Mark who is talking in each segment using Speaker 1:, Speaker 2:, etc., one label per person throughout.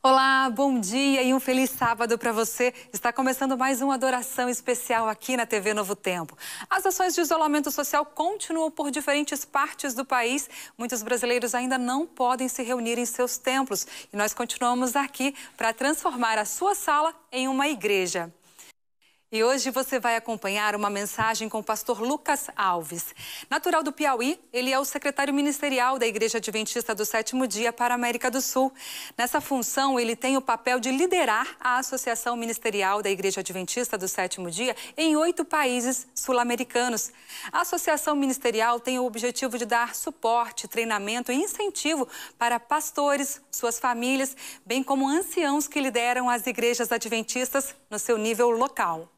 Speaker 1: Olá, bom dia e um feliz sábado para você. Está começando mais uma adoração especial aqui na TV Novo Tempo. As ações de isolamento social continuam por diferentes partes do país. Muitos brasileiros ainda não podem se reunir em seus templos. E nós continuamos aqui para transformar a sua sala em uma igreja. E hoje você vai acompanhar uma mensagem com o pastor Lucas Alves. Natural do Piauí, ele é o secretário ministerial da Igreja Adventista do Sétimo Dia para a América do Sul. Nessa função, ele tem o papel de liderar a Associação Ministerial da Igreja Adventista do Sétimo Dia em 8 países sul-americanos. A Associação Ministerial tem o objetivo de dar suporte, treinamento e incentivo para pastores, suas famílias, bem como anciãos que lideram as igrejas adventistas no seu nível local.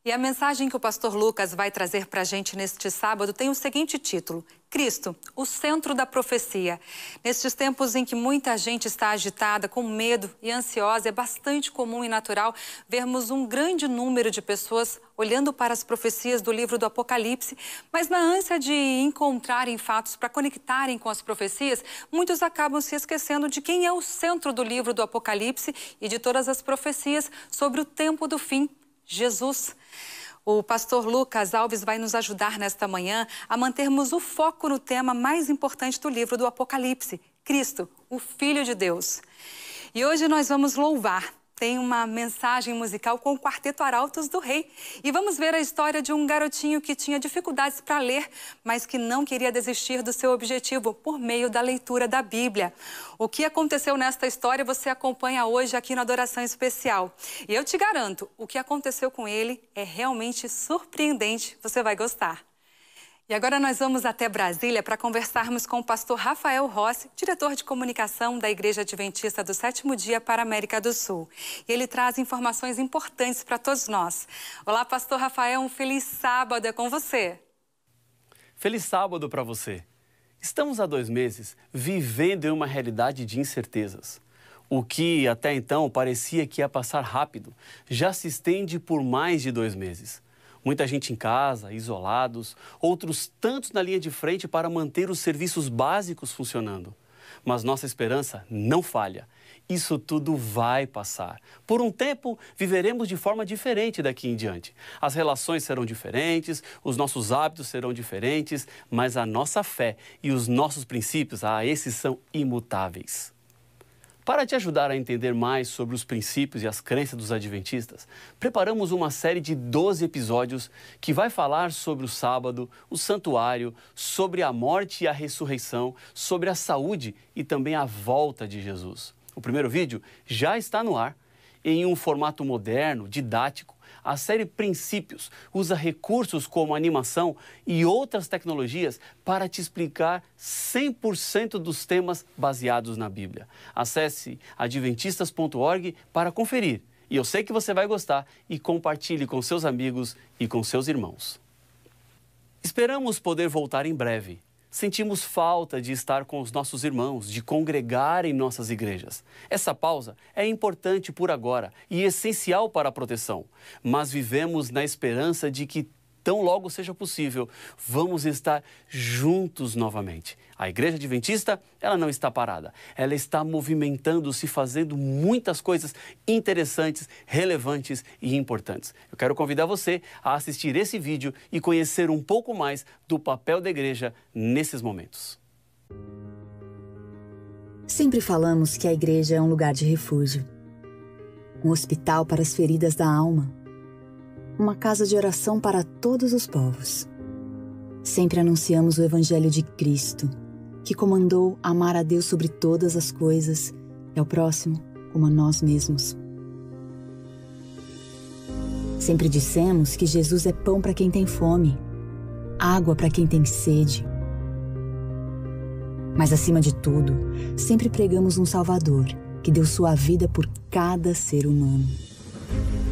Speaker 1: E a mensagem que o pastor Lucas vai trazer para a gente neste sábado tem o seguinte título: Cristo, o centro da profecia. Nestes tempos em que muita gente está agitada, com medo e ansiosa, é bastante comum e natural vermos um grande número de pessoas olhando para as profecias do livro do Apocalipse, mas na ânsia de encontrarem fatos para conectarem com as profecias, muitos acabam se esquecendo de quem é o centro do livro do Apocalipse e de todas as profecias sobre o tempo do fim: Jesus. O pastor Lucas Alves vai nos ajudar nesta manhã a mantermos o foco no tema mais importante do livro do Apocalipse: Cristo, o Filho de Deus. E hoje nós vamos louvar. Tem uma mensagem musical com o Quarteto Arautos do Rei. E vamos ver a história de um garotinho que tinha dificuldades para ler, mas que não queria desistir do seu objetivo por meio da leitura da Bíblia. O que aconteceu nesta história você acompanha hoje aqui na Adoração Especial. E eu te garanto, o que aconteceu com ele é realmente surpreendente. Você vai gostar. E agora nós vamos até Brasília para conversarmos com o pastor Rafael Rossi, diretor de comunicação da Igreja Adventista do Sétimo Dia para a América do Sul. E ele traz informações importantes para todos nós. Olá, pastor Rafael, um feliz sábado, é com você.
Speaker 2: Feliz sábado para você. Estamos há 2 meses vivendo em uma realidade de incertezas. O que até então parecia que ia passar rápido, já se estende por mais de 2 meses. Muita gente em casa, isolados, outros tantos na linha de frente para manter os serviços básicos funcionando. Mas nossa esperança não falha. Isso tudo vai passar. Por um tempo, viveremos de forma diferente daqui em diante. As relações serão diferentes, os nossos hábitos serão diferentes, mas a nossa fé e os nossos princípios, esses são imutáveis. Para te ajudar a entender mais sobre os princípios e as crenças dos adventistas, preparamos uma série de 12 episódios que vai falar sobre o sábado, o santuário, sobre a morte e a ressurreição, sobre a saúde e também a volta de Jesus. O primeiro vídeo já está no ar. Em um formato moderno, didático, a série Princípios usa recursos como animação e outras tecnologias para te explicar 100% dos temas baseados na Bíblia. Acesse adventistas.org para conferir. E eu sei que você vai gostar e compartilhe com seus amigos e com seus irmãos. Esperamos poder voltar em breve. Sentimos falta de estar com os nossos irmãos, de congregar em nossas igrejas. Essa pausa é importante por agora e essencial para a proteção, mas vivemos na esperança de que, tão logo seja possível, vamos estar juntos novamente. A Igreja Adventista, ela não está parada. Ela está movimentando-se, fazendo muitas coisas interessantes, relevantes e importantes. Eu quero convidar você a assistir esse vídeo e conhecer um pouco mais do papel da igreja nesses momentos.
Speaker 3: Sempre falamos que a igreja é um lugar de refúgio, um hospital para as feridas da alma, uma casa de oração para todos os povos. Sempre anunciamos o Evangelho de Cristo, que comandou amar a Deus sobre todas as coisas e ao próximo como a nós mesmos. Sempre dissemos que Jesus é pão para quem tem fome, água para quem tem sede. Mas acima de tudo, sempre pregamos um Salvador que deu sua vida por cada ser humano.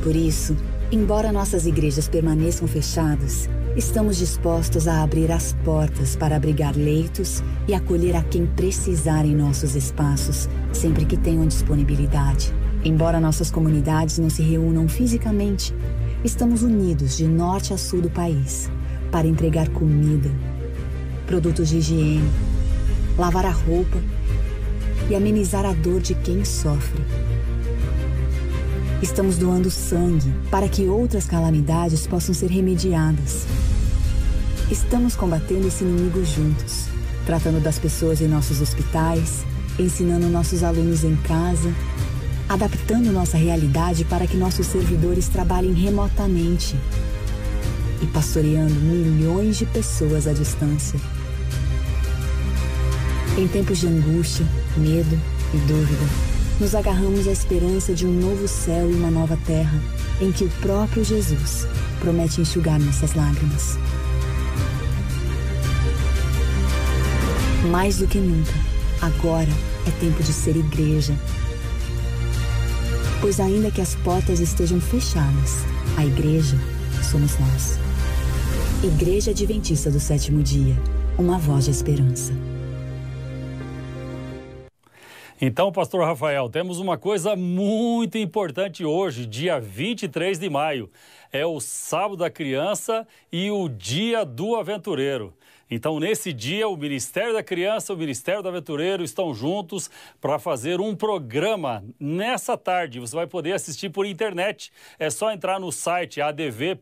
Speaker 3: Por isso, embora nossas igrejas permaneçam fechadas, estamos dispostos a abrir as portas para abrigar leitos e acolher a quem precisar em nossos espaços, sempre que tenham disponibilidade. Embora nossas comunidades não se reúnam fisicamente, estamos unidos de norte a sul do país para entregar comida, produtos de higiene, lavar a roupa e amenizar a dor de quem sofre. Estamos doando sangue para que outras calamidades possam ser remediadas. Estamos combatendo esse inimigo juntos, tratando das pessoas em nossos hospitais, ensinando nossos alunos em casa, adaptando nossa realidade para que nossos servidores trabalhem remotamente e pastoreando milhões de pessoas à distância. Em tempos de angústia, medo e dúvida, nos agarramos à esperança de um novo céu e uma nova terra, em que o próprio Jesus promete enxugar nossas lágrimas. Mais do que nunca, agora é tempo de ser igreja. Pois ainda que as portas estejam fechadas, a igreja somos nós. Igreja Adventista do Sétimo Dia, uma voz de esperança.
Speaker 4: Então, pastor Rafael, temos uma coisa muito importante hoje, dia 23 de maio. É o Sábado da Criança e o Dia do Aventureiro. Então, nesse dia, o Ministério da Criança e o Ministério do Aventureiro estão juntos para fazer um programa nessa tarde. Você vai poder assistir por internet. É só entrar no site adv.st/Minha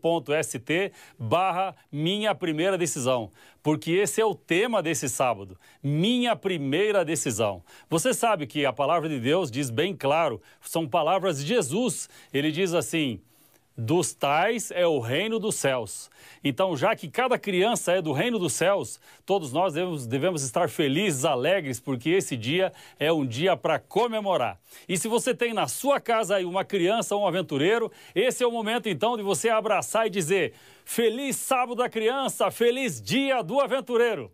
Speaker 4: Primeira Decisão. Porque esse é o tema desse sábado, Minha Primeira Decisão. Você sabe que a palavra de Deus diz bem claro, são palavras de Jesus. Ele diz assim: dos tais é o reino dos céus. Então, já que cada criança é do reino dos céus, todos nós devemos estar felizes, alegres, porque esse dia é um dia para comemorar. E se você tem na sua casa aí uma criança ou um aventureiro, esse é o momento então de você abraçar e dizer: Feliz Sábado da Criança, feliz Dia do Aventureiro.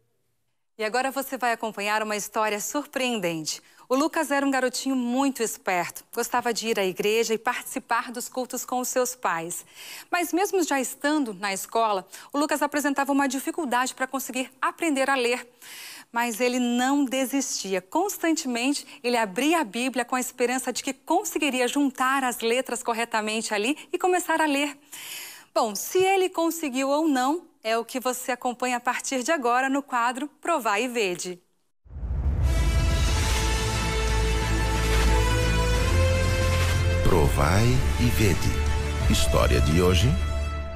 Speaker 1: E agora você vai acompanhar uma história surpreendente. O Lucas era um garotinho muito esperto, gostava de ir à igreja e participar dos cultos com os seus pais. Mas mesmo já estando na escola, o Lucas apresentava uma dificuldade para conseguir aprender a ler. Mas ele não desistia. Constantemente, ele abria a Bíblia com a esperança de que conseguiria juntar as letras corretamente ali e começar a ler. Bom, se ele conseguiu ou não, é o que você acompanha a partir de agora no quadro Provai e Vede.
Speaker 5: Provai e Vede. História de hoje: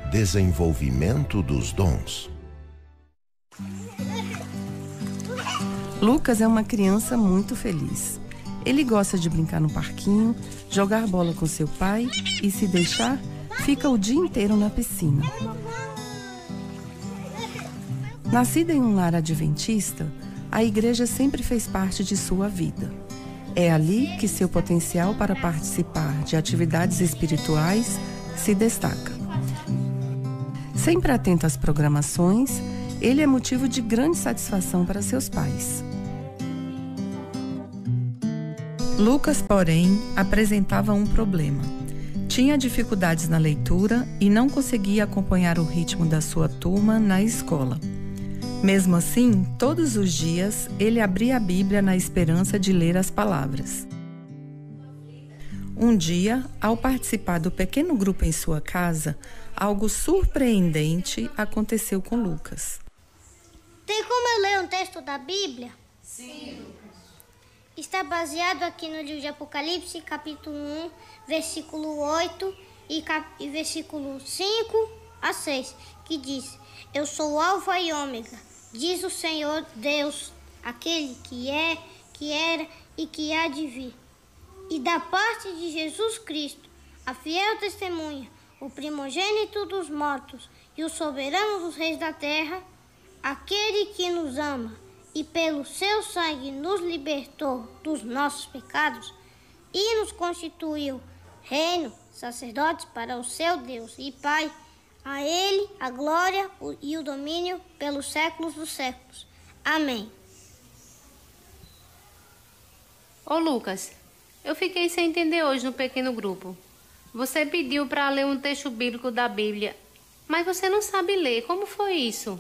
Speaker 5: desenvolvimento dos dons.
Speaker 6: Lucas é uma criança muito feliz. Ele gosta de brincar no parquinho, jogar bola com seu pai e, se deixar, fica o dia inteiro na piscina. Nascida em um lar adventista, a igreja sempre fez parte de sua vida. É ali que seu potencial para participar de atividades espirituais se destaca. Sempre atento às programações, ele é motivo de grande satisfação para seus pais. Lucas, porém, apresentava um problema. Tinha dificuldades na leitura e não conseguia acompanhar o ritmo da sua turma na escola. Mesmo assim, todos os dias, ele abria a Bíblia na esperança de ler as palavras. Um dia, ao participar do pequeno grupo em sua casa, algo surpreendente aconteceu com Lucas.
Speaker 7: Tem como eu ler um texto da Bíblia? Sim, Lucas. Está baseado aqui no livro de Apocalipse, capítulo 1, versículo 8 e versículo 5 a 6, que diz: Eu sou o Alfa e Ômega, diz o Senhor Deus, aquele que é, que era e que há de vir. E da parte de Jesus Cristo, a fiel testemunha, o primogênito dos mortos e o soberano dos reis da terra, aquele que nos ama e pelo seu sangue nos libertou dos nossos pecados e nos constituiu reino, sacerdotes para o seu Deus e Pai. A Ele a glória e o domínio pelos séculos dos séculos. Amém.
Speaker 8: Ô Lucas, eu fiquei sem entender hoje no pequeno grupo. Você pediu para ler um texto bíblico da Bíblia, mas você não sabe ler. Como foi isso?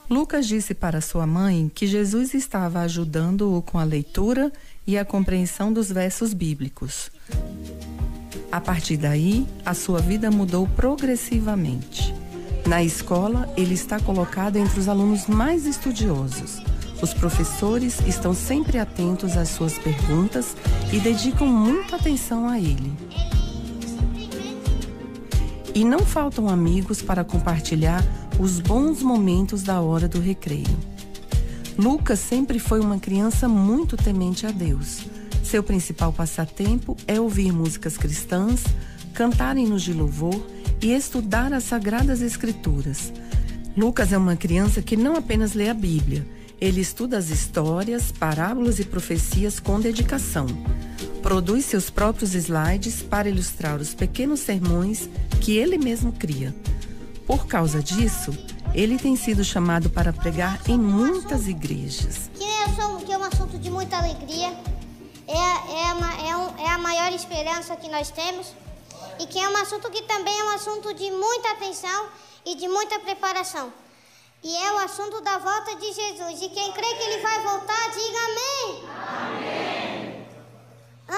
Speaker 6: Lucas disse para sua mãe que Jesus estava ajudando-o com a leitura e a compreensão dos versos bíblicos. A partir daí, a sua vida mudou progressivamente. Na escola, ele está colocado entre os alunos mais estudiosos. Os professores estão sempre atentos às suas perguntas e dedicam muita atenção a ele. E não faltam amigos para compartilhar os bons momentos da hora do recreio. Lucas sempre foi uma criança muito temente a Deus. Seu principal passatempo é ouvir músicas cristãs, cantar hinos de louvor e estudar as Sagradas Escrituras. Lucas é uma criança que não apenas lê a Bíblia, ele estuda as histórias, parábolas e profecias com dedicação. Produz seus próprios slides para ilustrar os pequenos sermões que ele mesmo cria. Por causa disso, ele tem sido chamado para pregar em muitas igrejas.
Speaker 7: Que é um assunto de muita alegria, é a maior esperança que nós temos, e que é um assunto que também é um assunto de muita atenção e de muita preparação. E é o assunto da volta de Jesus. E quem crê que ele vai voltar, diga amém. Amém.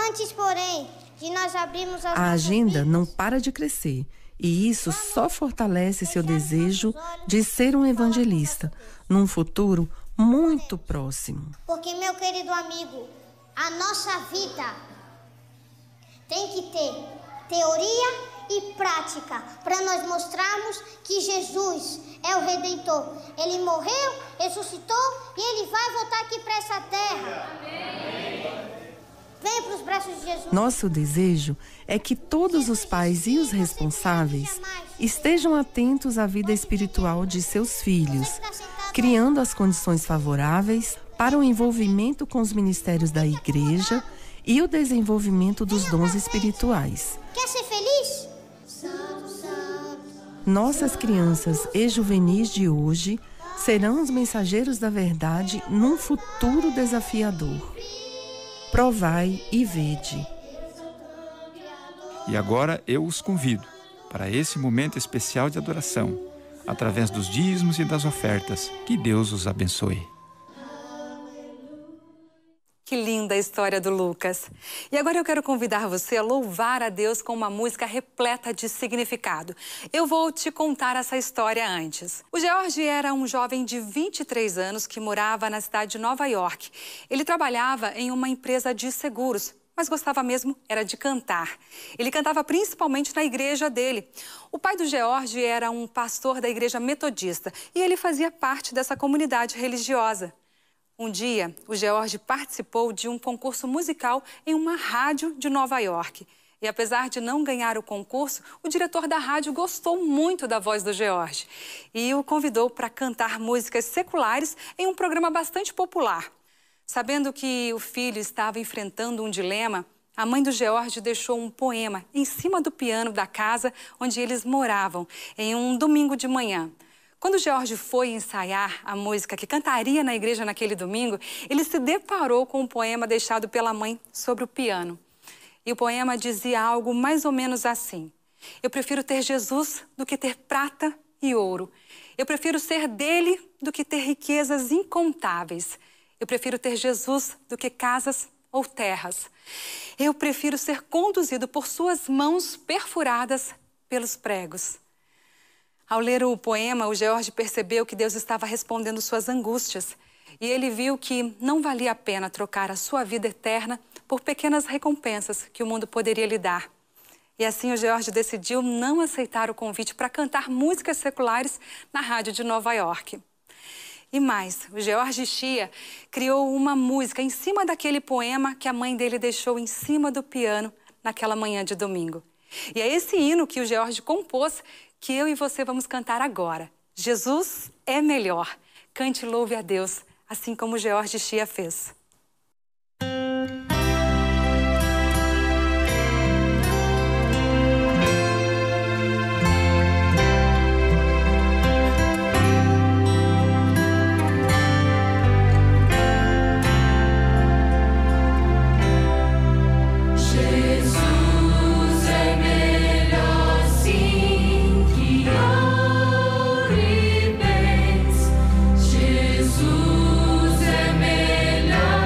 Speaker 7: Antes, porém, de nós abrirmos
Speaker 6: a agenda não para de crescer. E isso só fortalece seu desejo de ser um evangelista num futuro muito próximo.
Speaker 7: Porque, meu querido amigo, a nossa vida tem que ter teoria e prática para nós mostrarmos que Jesus é o Redentor. Ele morreu, ressuscitou e ele vai voltar aqui para essa terra. Vem para os braços de Jesus.
Speaker 6: Nosso desejo é que todos os pais e os responsáveis estejam atentos à vida espiritual de seus filhos, criando as condições favoráveis para o envolvimento com os ministérios da igreja e o desenvolvimento dos dons espirituais.
Speaker 7: Quer ser feliz?
Speaker 6: Nossas crianças e juvenis de hoje serão os mensageiros da verdade num futuro desafiador. Provai e vede.
Speaker 9: E agora eu os convido para esse momento especial de adoração, através dos dízimos e das ofertas. Que Deus os abençoe.
Speaker 1: Que linda a história do Lucas. E agora eu quero convidar você a louvar a Deus com uma música repleta de significado. Eu vou te contar essa história antes. O George era um jovem de 23 anos que morava na cidade de Nova York. Ele trabalhava em uma empresa de seguros, mas gostava mesmo era de cantar. Ele cantava principalmente na igreja dele. O pai do George era um pastor da igreja metodista e ele fazia parte dessa comunidade religiosa. Um dia, o George participou de um concurso musical em uma rádio de Nova York. E apesar de não ganhar o concurso, o diretor da rádio gostou muito da voz do George e o convidou para cantar músicas seculares em um programa bastante popular. Sabendo que o filho estava enfrentando um dilema, a mãe do George deixou um poema em cima do piano da casa onde eles moravam, em um domingo de manhã. Quando George foi ensaiar a música que cantaria na igreja naquele domingo, ele se deparou com um poema deixado pela mãe sobre o piano. E o poema dizia algo mais ou menos assim: eu prefiro ter Jesus do que ter prata e ouro. Eu prefiro ser dele do que ter riquezas incontáveis. Eu prefiro ter Jesus do que casas ou terras. Eu prefiro ser conduzido por suas mãos perfuradas pelos pregos. Ao ler o poema, o George percebeu que Deus estava respondendo suas angústias. E ele viu que não valia a pena trocar a sua vida eterna por pequenas recompensas que o mundo poderia lhe dar. E assim o George decidiu não aceitar o convite para cantar músicas seculares na rádio de Nova York. E mais, o George Chia criou uma música em cima daquele poema que a mãe dele deixou em cima do piano naquela manhã de domingo. E é esse hino que o George compôs que eu e você vamos cantar agora. Jesus é melhor. Cante e louve a Deus, assim como o George Chia fez.
Speaker 10: Jesus é melhor.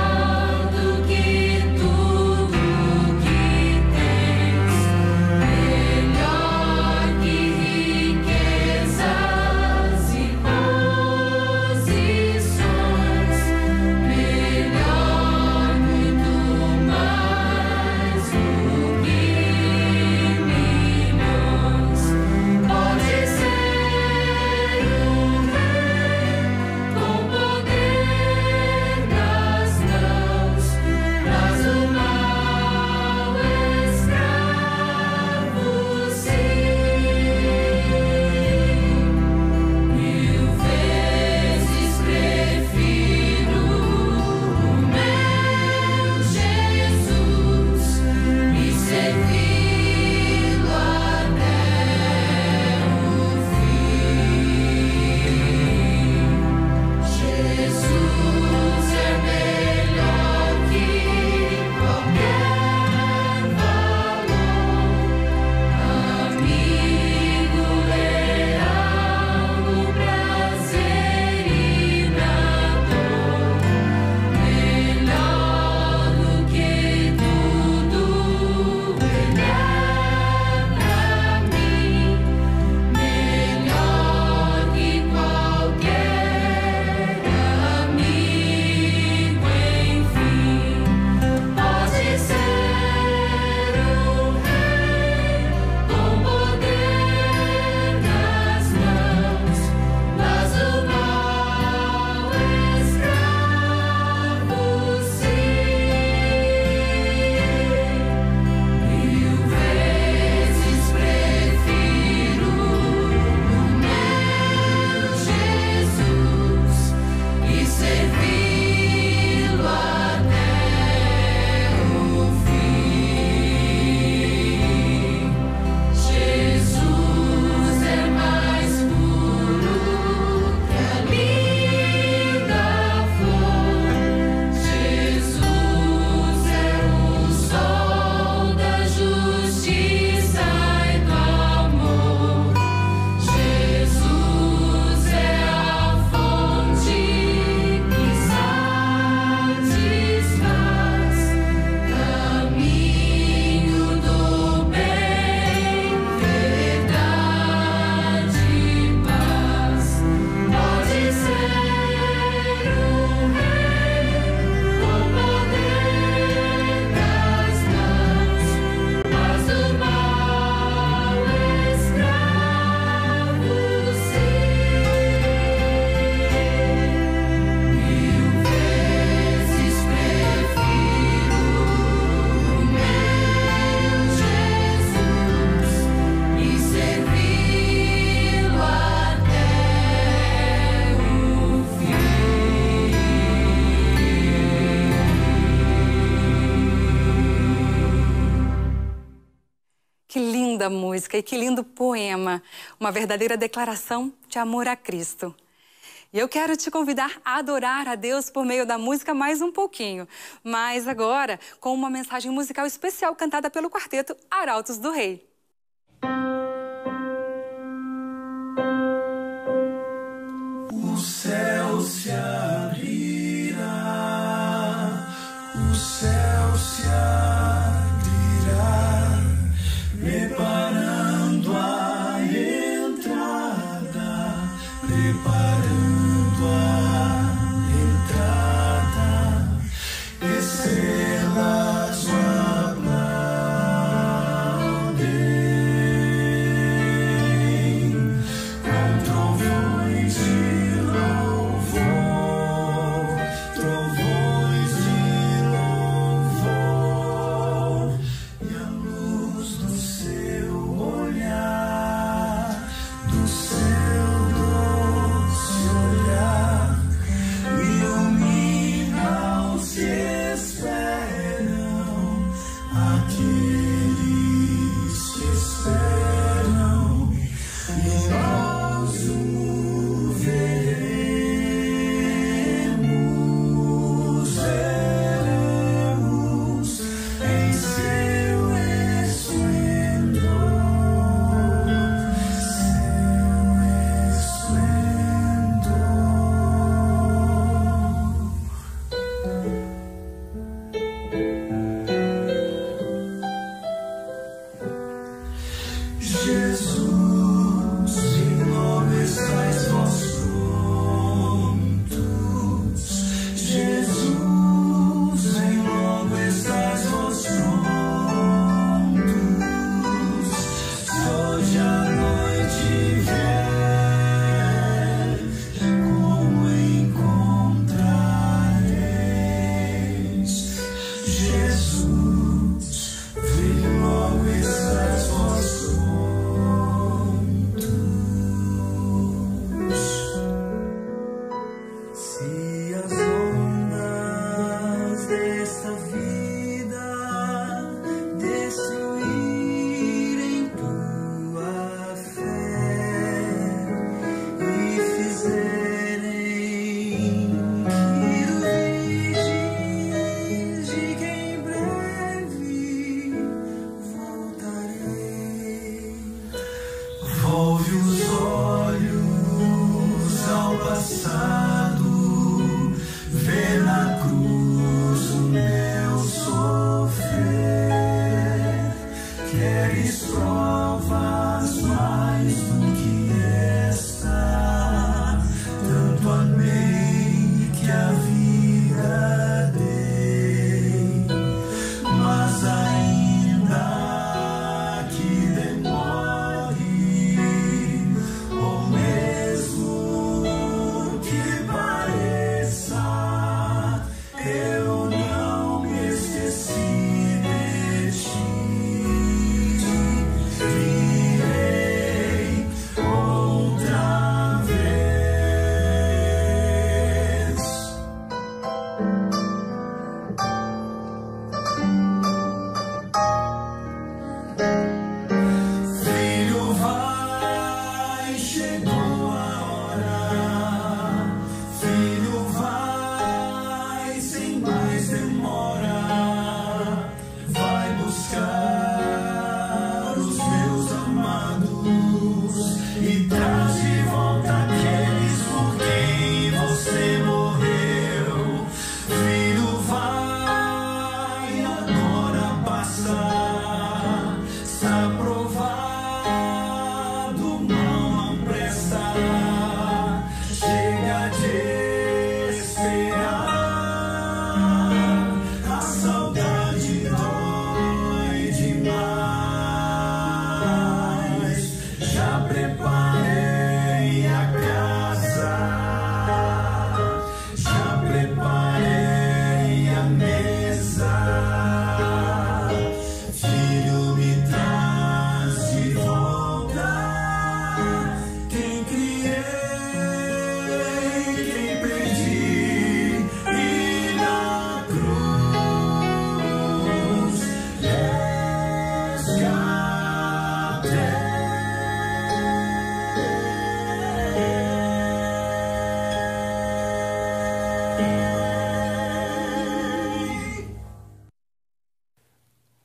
Speaker 1: linda música e que lindo poema. Uma verdadeira declaração de amor a Cristo. E eu quero te convidar a adorar a Deus por meio da música mais um pouquinho. Mas agora, com uma mensagem musical especial cantada pelo quarteto Arautos do Rei.
Speaker 10: O céu se abrirá, o céu se abrirá, preparando a entrada, preparando a entrada, estrelas aplaudem, com trovões de louvor, trovões de louvor.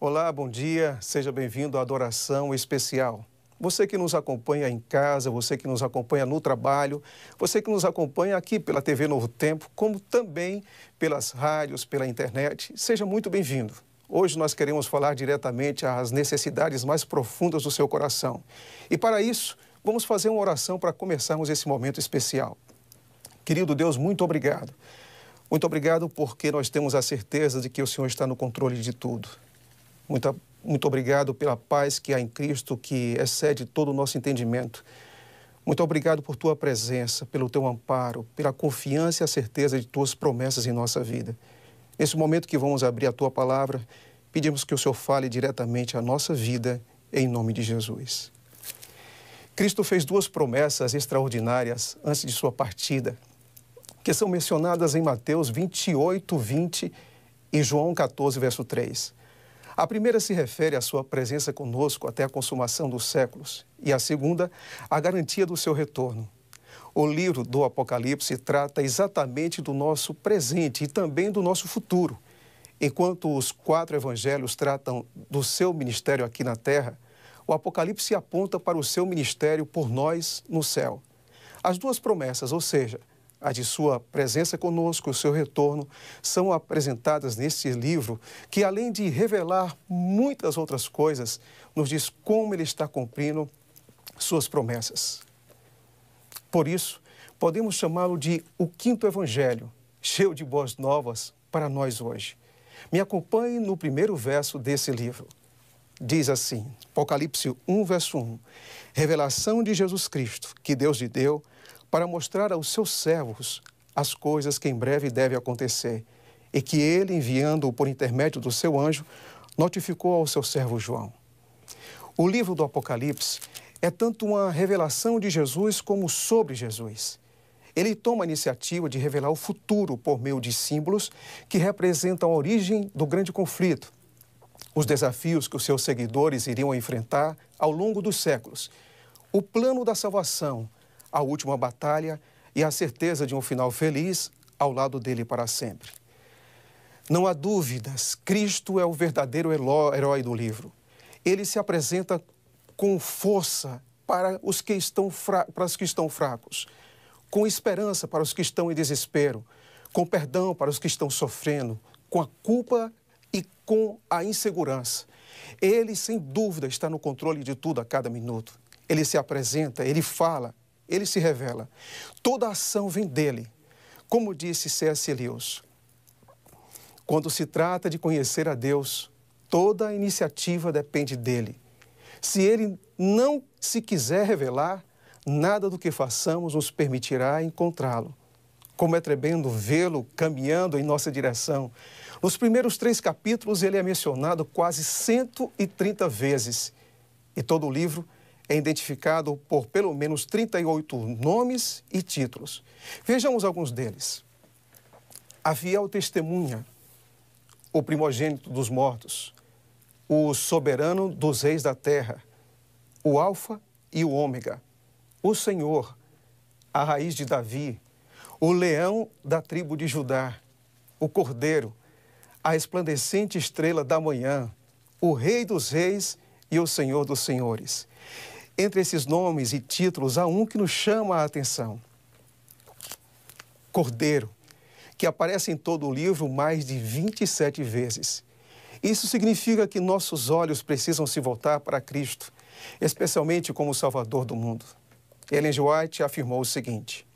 Speaker 11: Olá, bom dia, seja bem-vindo à Adoração Especial. Você que nos acompanha em casa, você que nos acompanha no trabalho, você que nos acompanha aqui pela TV Novo Tempo, como também pelas rádios, pela internet, seja muito bem-vindo. Hoje nós queremos falar diretamente às necessidades mais profundas do seu coração. E para isso, vamos fazer uma oração para começarmos esse momento especial. Querido Deus, muito obrigado. Muito obrigado porque nós temos a certeza de que o Senhor está no controle de tudo. Muito obrigado pela paz que há em Cristo, que excede todo o nosso entendimento. Muito obrigado por Tua presença, pelo Teu amparo, pela confiança e a certeza de Tuas promessas em nossa vida. Nesse momento que vamos abrir a Tua palavra, pedimos que o Senhor fale diretamente à nossa vida, em nome de Jesus. Cristo fez duas promessas extraordinárias antes de Sua partida, que são mencionadas em Mateus 28, 20 e João 14, verso 3. A primeira se refere à sua presença conosco até a consumação dos séculos e a segunda, a garantia do seu retorno. O livro do Apocalipse trata exatamente do nosso presente e também do nosso futuro. Enquanto os 4 evangelhos tratam do seu ministério aqui na terra, o Apocalipse aponta para o seu ministério por nós no céu. As duas promessas, ou seja, a de sua presença conosco, o seu retorno, são apresentadas neste livro que, além de revelar muitas outras coisas, nos diz como ele está cumprindo suas promessas. Por isso, podemos chamá-lo de o 5º Evangelho, cheio de boas novas para nós hoje. Me acompanhe no primeiro verso desse livro. Diz assim, Apocalipse 1, verso 1, revelação de Jesus Cristo, que Deus lhe deu, para mostrar aos seus servos as coisas que em breve devem acontecer, e que ele, enviando-o por intermédio do seu anjo, notificou ao seu servo João. O livro do Apocalipse é tanto uma revelação de Jesus como sobre Jesus. Ele toma a iniciativa de revelar o futuro por meio de símbolos que representam a origem do grande conflito, os desafios que os seus seguidores iriam enfrentar ao longo dos séculos, o plano da salvação, a última batalha e a certeza de um final feliz ao lado dele para sempre. Não há dúvidas, Cristo é o verdadeiro herói do livro. Ele se apresenta com força para os que estão fracos, com esperança para os que estão em desespero, com perdão para os que estão sofrendo, com a culpa e com a insegurança. Ele, sem dúvida, está no controle de tudo a cada minuto. Ele se apresenta, ele fala, ele se revela. Toda a ação vem dele. Como disse C.S. Lewis, quando se trata de conhecer a Deus, toda a iniciativa depende dele. Se ele não se quiser revelar, nada do que façamos nos permitirá encontrá-lo. Como é tremendo vê-lo caminhando em nossa direção. Nos primeiros 3 capítulos, ele é mencionado quase 130 vezes. E todo o livro é identificado por pelo menos 38 nomes e títulos. Vejamos alguns deles. A fiel testemunha, o primogênito dos mortos, o soberano dos reis da terra, o Alfa e o Ômega, o Senhor, a raiz de Davi, o leão da tribo de Judá, o Cordeiro, a resplandecente estrela da manhã, o Rei dos reis e o Senhor dos senhores. Entre esses nomes e títulos, há um que nos chama a atenção. Cordeiro, que aparece em todo o livro mais de 27 vezes. Isso significa que nossos olhos precisam se voltar para Cristo, especialmente como o Salvador do mundo. Ellen G. White afirmou o seguinte: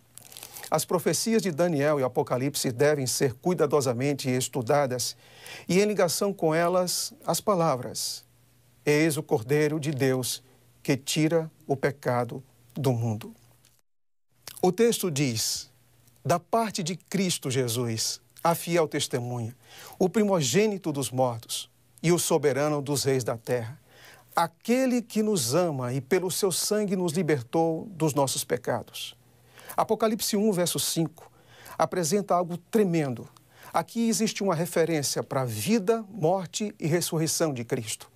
Speaker 11: as profecias de Daniel e Apocalipse devem ser cuidadosamente estudadas e, em ligação com elas, as palavras: eis o Cordeiro de Deus que tira o pecado do mundo. O texto diz: da parte de Cristo Jesus, a fiel testemunha, o primogênito dos mortos e o soberano dos reis da terra, aquele que nos ama e pelo seu sangue nos libertou dos nossos pecados. Apocalipse 1, verso 5, apresenta algo tremendo. Aqui existe uma referência para a vida, morte e ressurreição de Cristo.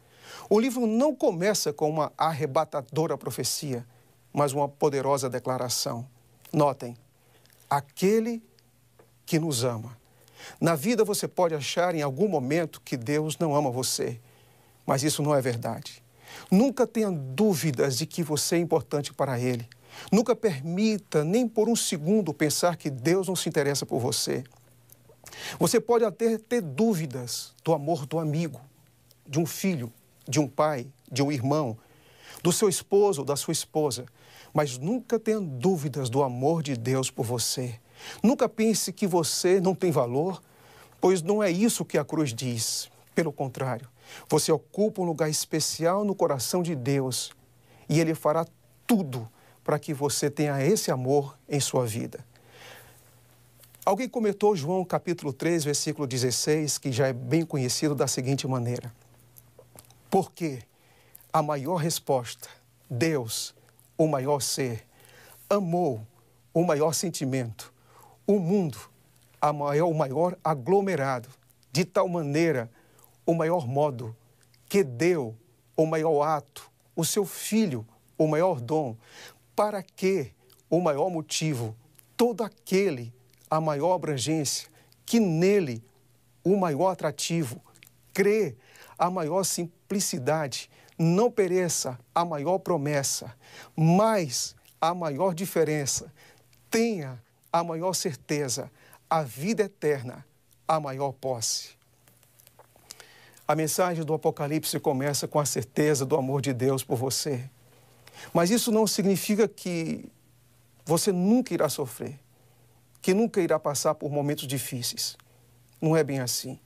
Speaker 11: O livro não começa com uma arrebatadora profecia, mas uma poderosa declaração. Notem, aquele que nos ama. Na vida você pode achar em algum momento que Deus não ama você, mas isso não é verdade. Nunca tenha dúvidas de que você é importante para Ele. Nunca permita, nem por um segundo, pensar que Deus não se interessa por você. Você pode até ter dúvidas do amor do amigo, de um filho, de um pai, de um irmão, do seu esposo ou da sua esposa, mas nunca tenha dúvidas do amor de Deus por você. Nunca pense que você não tem valor, pois não é isso que a cruz diz. Pelo contrário, você ocupa um lugar especial no coração de Deus e Ele fará tudo para que você tenha esse amor em sua vida. Alguém comentou João capítulo 3, versículo 16, que já é bem conhecido da seguinte maneira: porque a maior resposta, Deus, o maior ser, amou o maior sentimento, o mundo, o maior aglomerado, de tal maneira, o maior modo, que deu o maior ato, o seu Filho, o maior dom, para que o maior motivo, todo aquele, a maior abrangência, que nele o maior atrativo, crê, a maior simplicidade, não pereça a maior promessa, mas a maior diferença, tenha a maior certeza, a vida eterna, a maior posse. A mensagem do Apocalipse começa com a certeza do amor de Deus por você. Mas isso não significa que você nunca irá sofrer, que nunca irá passar por momentos difíceis. Não é bem assim.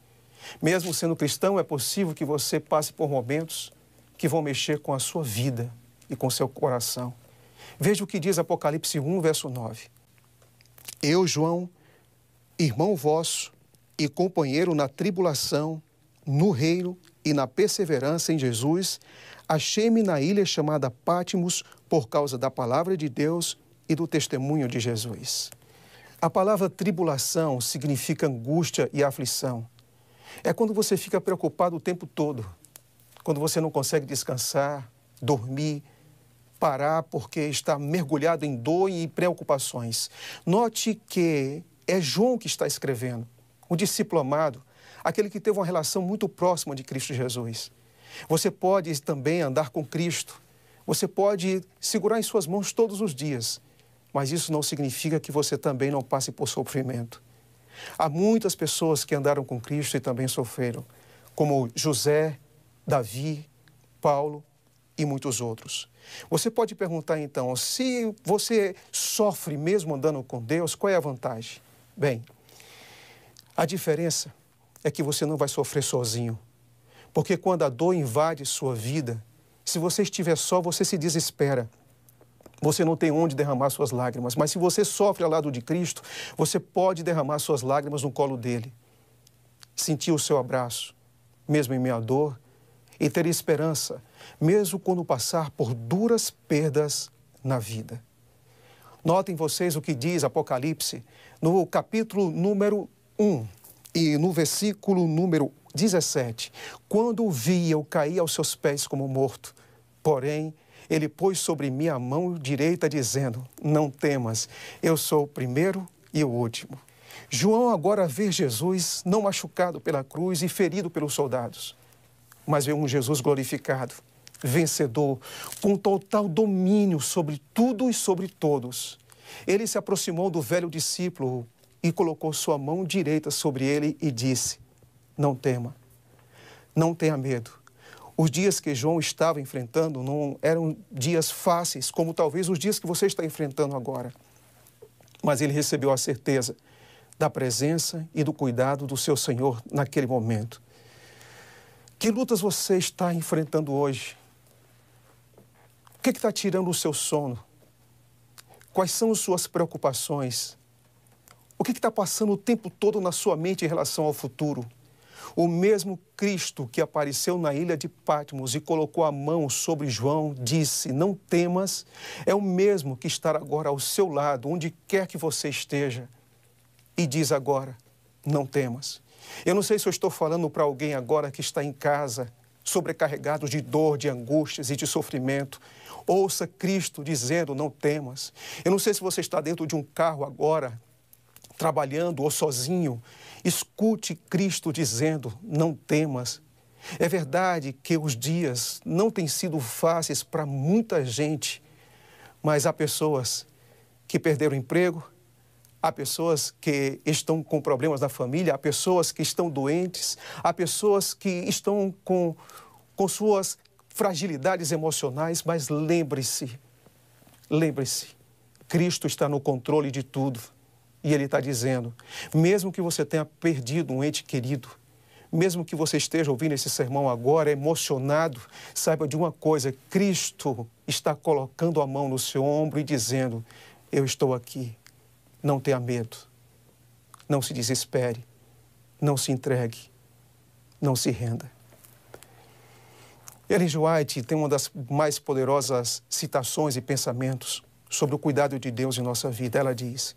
Speaker 11: Mesmo sendo cristão, é possível que você passe por momentos que vão mexer com a sua vida e com o seu coração. Veja o que diz Apocalipse 1, verso 9. Eu, João, irmão vosso e companheiro na tribulação, no reino e na perseverança em Jesus, achei-me na ilha chamada Patmos por causa da palavra de Deus e do testemunho de Jesus. A palavra tribulação significa angústia e aflição. É quando você fica preocupado o tempo todo, quando você não consegue descansar, dormir, parar porque está mergulhado em dor e preocupações. Note que é João que está escrevendo, o discípulo amado, aquele que teve uma relação muito próxima de Cristo Jesus. Você pode também andar com Cristo, você pode segurar em suas mãos todos os dias, mas isso não significa que você também não passe por sofrimento. Há muitas pessoas que andaram com Cristo e também sofreram, como José, Davi, Paulo e muitos outros. Você pode perguntar então, se você sofre mesmo andando com Deus, qual é a vantagem? Bem, a diferença é que você não vai sofrer sozinho. Porque quando a dor invade sua vida, se você estiver só, você se desespera. Você não tem onde derramar suas lágrimas. Mas se você sofre ao lado de Cristo, você pode derramar suas lágrimas no colo dele. Sentir o seu abraço, mesmo em meio à dor, e ter esperança, mesmo quando passar por duras perdas na vida. Notem vocês o que diz Apocalipse no capítulo número 1 e no versículo número 17. Quando o vi, eu caí aos seus pés como morto. Porém, ele pôs sobre mim a mão direita, dizendo, não temas, eu sou o primeiro e o último. João agora vê Jesus não machucado pela cruz e ferido pelos soldados, mas vê um Jesus glorificado, vencedor, com total domínio sobre tudo e sobre todos. Ele se aproximou do velho discípulo e colocou sua mão direita sobre ele e disse, não tema, não tenha medo. Os dias que João estava enfrentando não eram dias fáceis, como talvez os dias que você está enfrentando agora. Mas ele recebeu a certeza da presença e do cuidado do seu Senhor naquele momento. Que lutas você está enfrentando hoje? O que está tirando o seu sono? Quais são as suas preocupações? O que está passando o tempo todo na sua mente em relação ao futuro? O mesmo Cristo que apareceu na ilha de Patmos e colocou a mão sobre João, disse, não temas, é o mesmo que está agora ao seu lado, onde quer que você esteja. E diz agora, não temas. Eu não sei se eu estou falando para alguém agora que está em casa, sobrecarregado de dor, de angústias e de sofrimento. Ouça Cristo dizendo, não temas. Eu não sei se você está dentro de um carro agora, trabalhando ou sozinho. Escute Cristo dizendo, não temas. É verdade que os dias não têm sido fáceis para muita gente, mas há pessoas que perderam o emprego, há pessoas que estão com problemas na família, há pessoas que estão doentes, há pessoas que estão com suas fragilidades emocionais, mas lembre-se, Cristo está no controle de tudo. E Ele está dizendo, mesmo que você tenha perdido um ente querido, mesmo que você esteja ouvindo esse sermão agora, emocionado, saiba de uma coisa, Cristo está colocando a mão no seu ombro e dizendo, eu estou aqui, não tenha medo, não se desespere, não se entregue, não se renda. Ellen G. White tem uma das mais poderosas citações e pensamentos sobre o cuidado de Deus em nossa vida. Ela diz,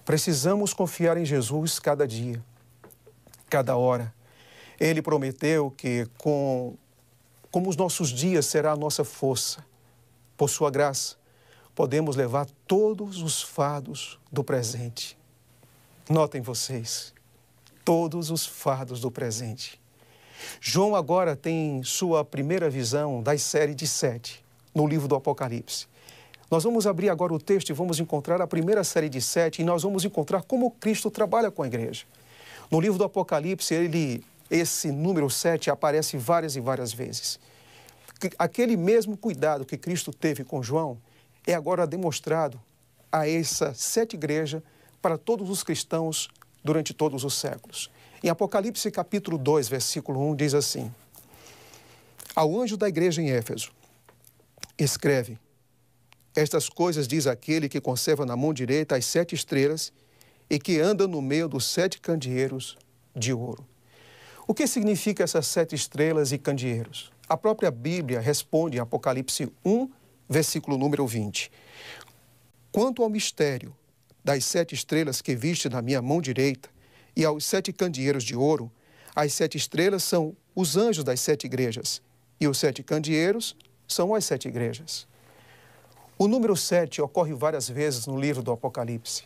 Speaker 11: precisamos confiar em Jesus cada dia, cada hora. Ele prometeu que, como os nossos dias será a nossa força, por sua graça, podemos levar todos os fardos do presente. Notem vocês, todos os fardos do presente. João agora tem sua primeira visão das séries de 7, no livro do Apocalipse. Nós vamos abrir agora o texto e vamos encontrar a primeira série de 7 e nós vamos encontrar como Cristo trabalha com a igreja. No livro do Apocalipse, esse número 7 aparece várias e várias vezes. Aquele mesmo cuidado que Cristo teve com João é agora demonstrado a essa 7 igrejas para todos os cristãos durante todos os séculos. Em Apocalipse capítulo 2, versículo 1, diz assim, ao anjo da igreja em Éfeso, escreve, estas coisas diz aquele que conserva na mão direita as 7 estrelas e que anda no meio dos 7 candeeiros de ouro. O que significa essas 7 estrelas e candeeiros? A própria Bíblia responde em Apocalipse 1, versículo número 20. Quanto ao mistério das 7 estrelas que viste na minha mão direita e aos 7 candeeiros de ouro, as 7 estrelas são os anjos das 7 igrejas e os 7 candeeiros são as 7 igrejas. O número 7 ocorre várias vezes no livro do Apocalipse.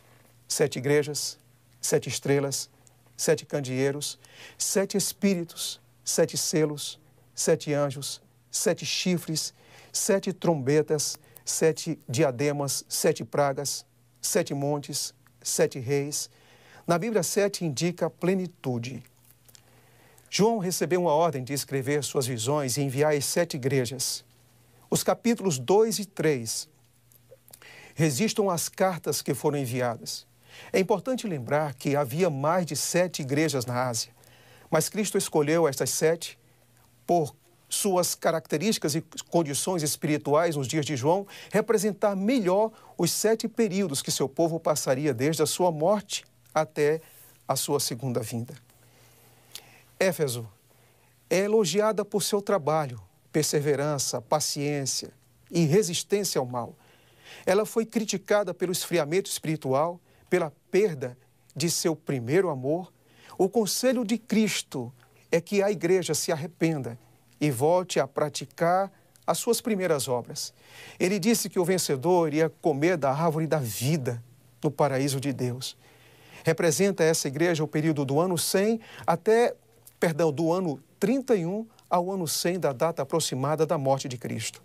Speaker 11: 7 igrejas, 7 estrelas, 7 candeeiros, 7 espíritos, 7 selos, 7 anjos, 7 chifres, 7 trombetas, 7 diademas, 7 pragas, 7 montes, 7 reis. Na Bíblia, 7 indica plenitude. João recebeu uma ordem de escrever suas visões e enviar as 7 igrejas. Os capítulos 2 e 3 registram as cartas que foram enviadas. É importante lembrar que havia mais de 7 igrejas na Ásia, mas Cristo escolheu estas 7 por suas características e condições espirituais nos dias de João, representar melhor os 7 períodos que seu povo passaria desde a sua morte até a sua segunda vinda. Éfeso é elogiada por seu trabalho, perseverança, paciência e resistência ao mal. Ela foi criticada pelo esfriamento espiritual, pela perda de seu primeiro amor. O conselho de Cristo é que a igreja se arrependa e volte a praticar as suas primeiras obras. Ele disse que o vencedor iria comer da árvore da vida no paraíso de Deus. Representa essa igreja o período do ano 100 do ano 31 ao ano 100 da data aproximada da morte de Cristo.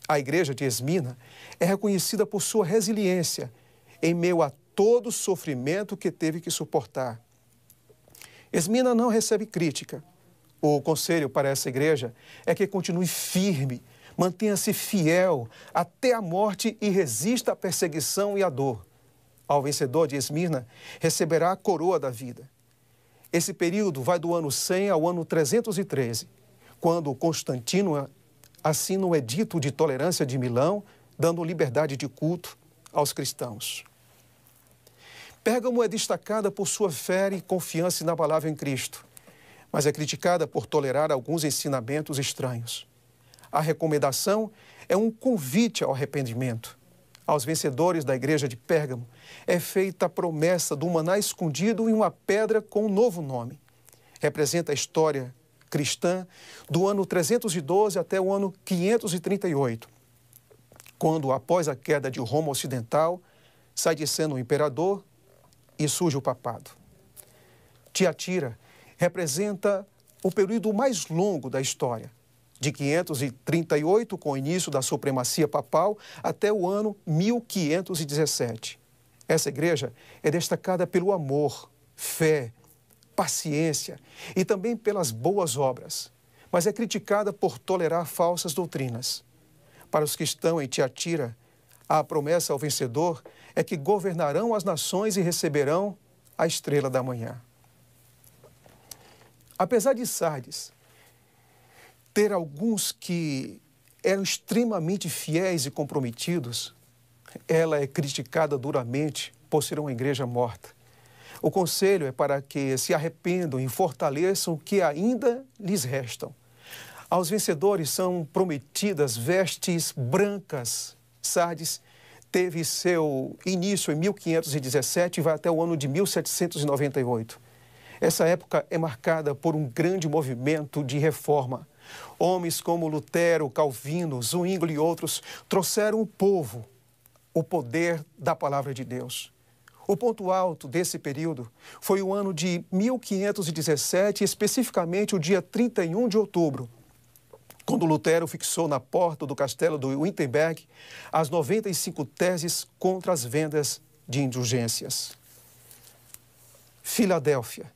Speaker 11: A igreja de Esmina é reconhecida por sua resiliência em meio a todo o sofrimento que teve que suportar. Esmina não recebe crítica. O conselho para essa igreja é que continue firme, mantenha-se fiel até a morte e resista à perseguição e à dor. Ao vencedor de Esmirna receberá a coroa da vida. Esse período vai do ano 100 ao ano 313, quando Constantino assina o Edito de Tolerância de Milão, dando liberdade de culto aos cristãos. Pérgamo é destacada por sua fé e confiança na palavra em Cristo, mas é criticada por tolerar alguns ensinamentos estranhos. A recomendação é um convite ao arrependimento. Aos vencedores da igreja de Pérgamo é feita a promessa do maná escondido em uma pedra com um novo nome. Representa a história cristã do ano 312 até o ano 538, quando, após a queda de Roma Ocidental, sai de cena o imperador e surge o papado. Tiatira representa o período mais longo da história, de 538, com o início da supremacia papal, até o ano 1517. Essa igreja é destacada pelo amor, fé, paciência e também pelas boas obras, mas é criticada por tolerar falsas doutrinas. Para os que estão em Tiatira, a promessa ao vencedor é que governarão as nações e receberão a estrela da manhã. Apesar de Sardes ter alguns que eram extremamente fiéis e comprometidos, ela é criticada duramente por ser uma igreja morta. O conselho é para que se arrependam e fortaleçam o que ainda lhes restam. Aos vencedores são prometidas vestes brancas. Sardes teve seu início em 1517 e vai até o ano de 1798. Essa época é marcada por um grande movimento de reforma. Homens como Lutero, Calvino, Zwingli e outros trouxeram ao povo o poder da palavra de Deus. O ponto alto desse período foi o ano de 1517, especificamente o dia 31 de outubro, quando Lutero fixou na porta do castelo do Wittenberg as 95 teses contra as vendas de indulgências. Filadélfia.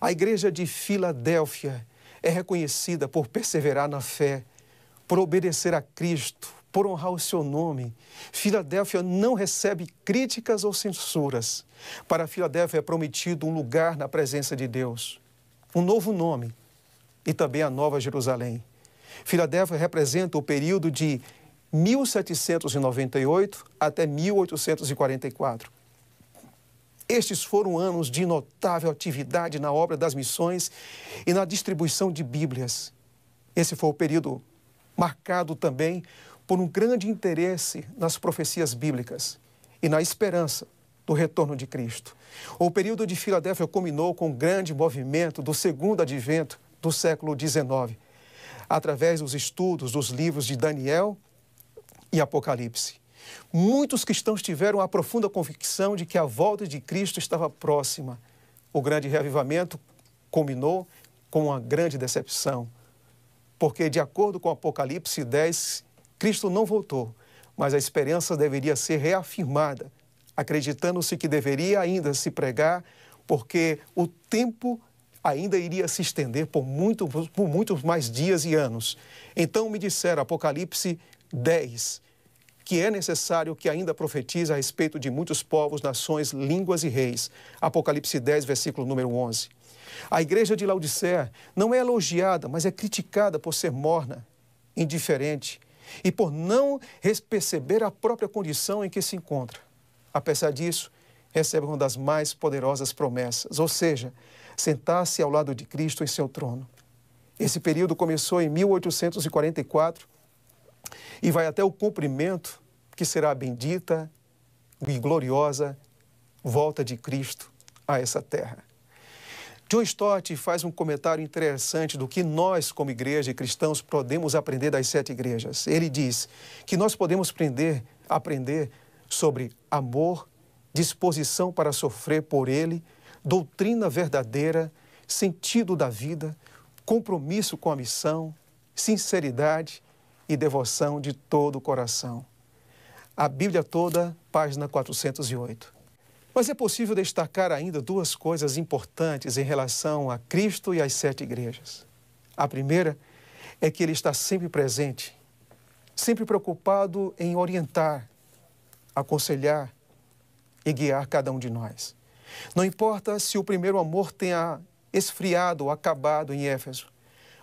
Speaker 11: A igreja de Filadélfia é reconhecida por perseverar na fé, por obedecer a Cristo, por honrar o seu nome. Filadélfia não recebe críticas ou censuras. Para Filadélfia é prometido um lugar na presença de Deus, um novo nome e também a Nova Jerusalém. Filadélfia representa o período de 1798 até 1844. Estes foram anos de notável atividade na obra das missões e na distribuição de Bíblias. Esse foi o período marcado também por um grande interesse nas profecias bíblicas e na esperança do retorno de Cristo. O período de Filadélfia culminou com um grande movimento do segundo advento do século XIX, através dos estudos dos livros de Daniel e Apocalipse. Muitos cristãos tiveram a profunda convicção de que a volta de Cristo estava próxima. O grande reavivamento culminou com uma grande decepção, porque, de acordo com Apocalipse 10, Cristo não voltou, mas a esperança deveria ser reafirmada, acreditando-se que deveria ainda se pregar, porque o tempo ainda iria se estender por muitos mais dias e anos. Então me disseram, Apocalipse 10, que é necessário que ainda profetize a respeito de muitos povos, nações, línguas e reis. Apocalipse 10, versículo número 11. A igreja de Laodiceia não é elogiada, mas é criticada por ser morna, indiferente e por não perceber a própria condição em que se encontra. Apesar disso, recebe uma das mais poderosas promessas, ou seja, sentar-se ao lado de Cristo em seu trono. Esse período começou em 1844 e vai até o cumprimento, que será a bendita e gloriosa volta de Cristo a essa terra. John Stott faz um comentário interessante do que nós, como igreja e cristãos, podemos aprender das 7 igrejas. Ele diz que nós podemos aprender sobre amor, disposição para sofrer por Ele, doutrina verdadeira, sentido da vida, compromisso com a missão, sinceridade e devoção de todo o coração. A Bíblia toda, página 408. Mas é possível destacar ainda 2 coisas importantes em relação a Cristo e às 7 igrejas. A primeira é que Ele está sempre presente, sempre preocupado em orientar, aconselhar e guiar cada um de nós. Não importa se o primeiro amor tenha esfriado ou acabado em Éfeso,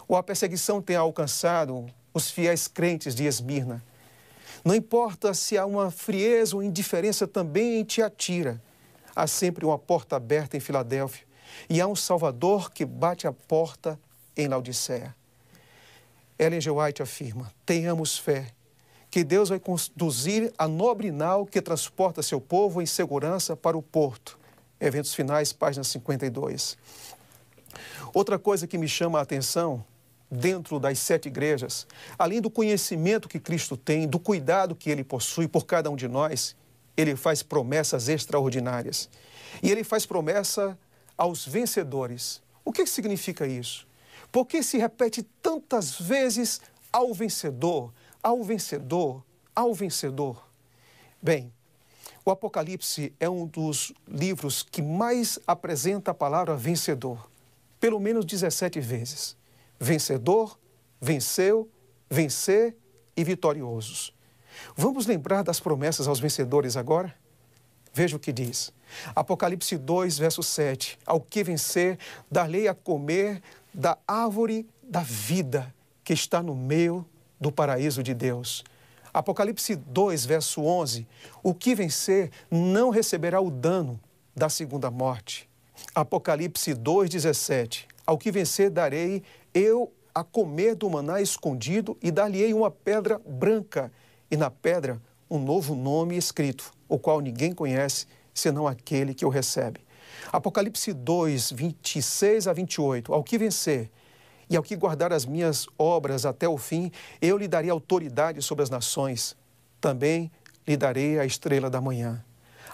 Speaker 11: ou a perseguição tenha alcançado os fiéis crentes de Esmirna. Não importa se há uma frieza ou indiferença também em Tiatira. Há sempre uma porta aberta em Filadélfia e há um Salvador que bate a porta em Laodiceia. Ellen G. White afirma, tenhamos fé, que Deus vai conduzir a nobre nau que transporta seu povo em segurança para o porto. Eventos Finais, página 52. Outra coisa que me chama a atenção, dentro das 7 igrejas, além do conhecimento que Cristo tem, do cuidado que Ele possui por cada um de nós, Ele faz promessas extraordinárias. E Ele faz promessa aos vencedores. O que significa isso? Por que se repete tantas vezes ao vencedor, ao vencedor, ao vencedor? Bem, o Apocalipse é um dos livros que mais apresenta a palavra vencedor, pelo menos 17 vezes. Vencedor, venceu, vencer e vitoriosos. Vamos lembrar das promessas aos vencedores agora? Veja o que diz. Apocalipse 2, verso 7. Ao que vencer, dar-lhe a comer da árvore da vida que está no meio do paraíso de Deus. Apocalipse 2, verso 11. O que vencer não receberá o dano da segunda morte. Apocalipse 2, 17. Ao que vencer, darei eu a comer do maná escondido e dar-lhe-ei uma pedra branca, e na pedra um novo nome escrito, o qual ninguém conhece, senão aquele que o recebe. Apocalipse 2, 26 a 28. Ao que vencer e ao que guardar as minhas obras até o fim, eu lhe darei autoridade sobre as nações. Também lhe darei a estrela da manhã.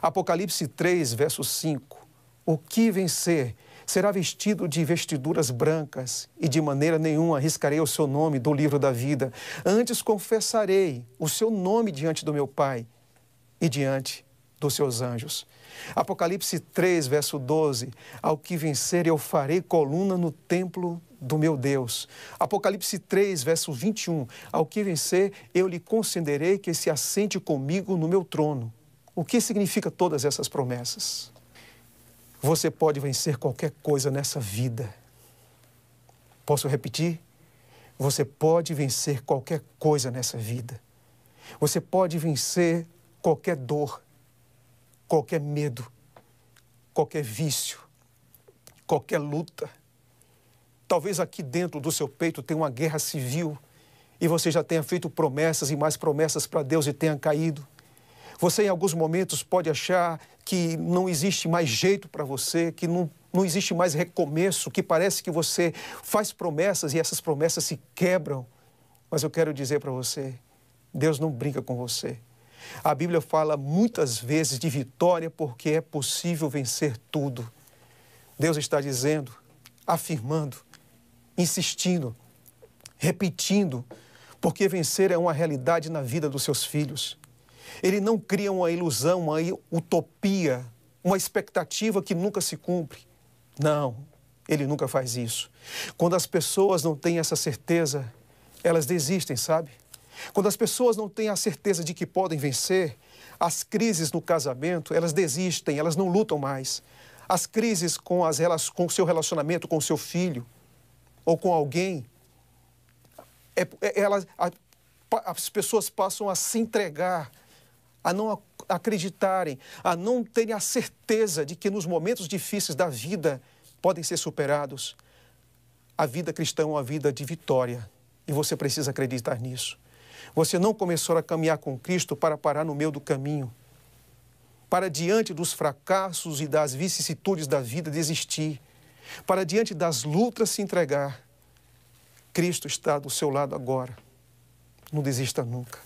Speaker 11: Apocalipse 3, verso 5. O que vencer será vestido de vestiduras brancas e de maneira nenhuma arriscarei o seu nome do livro da vida. Antes confessarei o seu nome diante do meu Pai e diante dos seus anjos. Apocalipse 3, verso 12. Ao que vencer eu farei coluna no templo do meu Deus. Apocalipse 3, verso 21. Ao que vencer eu lhe concederei que se assente comigo no meu trono. O que significa todas essas promessas? Você pode vencer qualquer coisa nessa vida. Posso repetir? Você pode vencer qualquer coisa nessa vida. Você pode vencer qualquer dor, qualquer medo, qualquer vício, qualquer luta. Talvez aqui dentro do seu peito tenha uma guerra civil e você já tenha feito promessas e mais promessas para Deus e tenha caído. Você, em alguns momentos, pode achar que não existe mais jeito para você, que não existe mais recomeço, que parece que você faz promessas e essas promessas se quebram. Mas eu quero dizer para você, Deus não brinca com você. A Bíblia fala muitas vezes de vitória porque é possível vencer tudo. Deus está dizendo, afirmando, insistindo, repetindo, porque vencer é uma realidade na vida dos seus filhos. Ele não cria uma ilusão, uma utopia, uma expectativa que nunca se cumpre. Não, ele nunca faz isso. Quando as pessoas não têm essa certeza, elas desistem, sabe? Quando as pessoas não têm a certeza de que podem vencer, as crises no casamento, elas desistem, elas não lutam mais. As crises com o seu relacionamento com o seu filho ou com alguém, as pessoas passam a se entregar, a não acreditarem, a não terem a certeza de que nos momentos difíceis da vida podem ser superados. A vida cristã é uma vida de vitória e você precisa acreditar nisso. Você não começou a caminhar com Cristo para parar no meio do caminho, para diante dos fracassos e das vicissitudes da vida desistir, para diante das lutas se entregar. Cristo está do seu lado agora. Não desista nunca.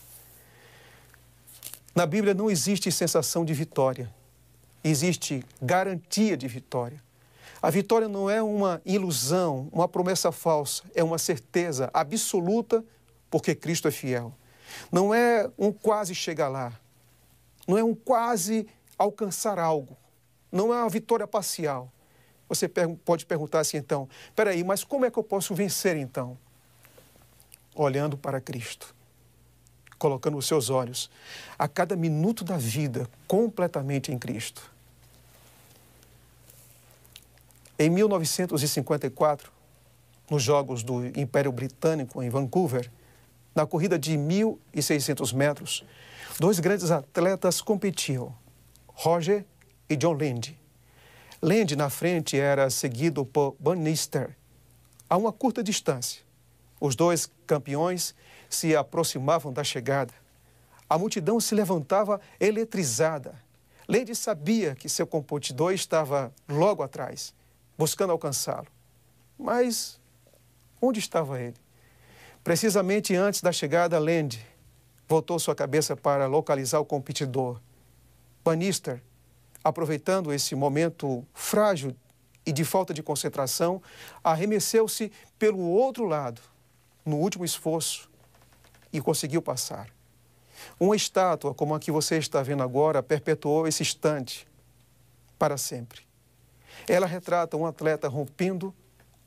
Speaker 11: Na Bíblia não existe sensação de vitória, existe garantia de vitória. A vitória não é uma ilusão, uma promessa falsa, é uma certeza absoluta porque Cristo é fiel. Não é um quase chegar lá, não é um quase alcançar algo, não é uma vitória parcial. Você pode perguntar assim então, peraí, mas como é que eu posso vencer então? Olhando para Cristo. Colocando os seus olhos a cada minuto da vida completamente em Cristo. Em 1954, nos Jogos do Império Britânico, em Vancouver, na corrida de 1.600 metros, dois grandes atletas competiam, Roger e John Land. Land, na frente, era seguido por Bannister, a uma curta distância. Os dois campeões se aproximavam da chegada. A multidão se levantava eletrizada. Land sabia que seu competidor estava logo atrás, buscando alcançá-lo. Mas onde estava ele? Precisamente antes da chegada, Land voltou sua cabeça para localizar o competidor. Bannister, aproveitando esse momento frágil e de falta de concentração, arremesseu-se pelo outro lado, no último esforço, e conseguiu passar. Uma estátua, como a que você está vendo agora, perpetuou esse instante para sempre. Ela retrata um atleta rompendo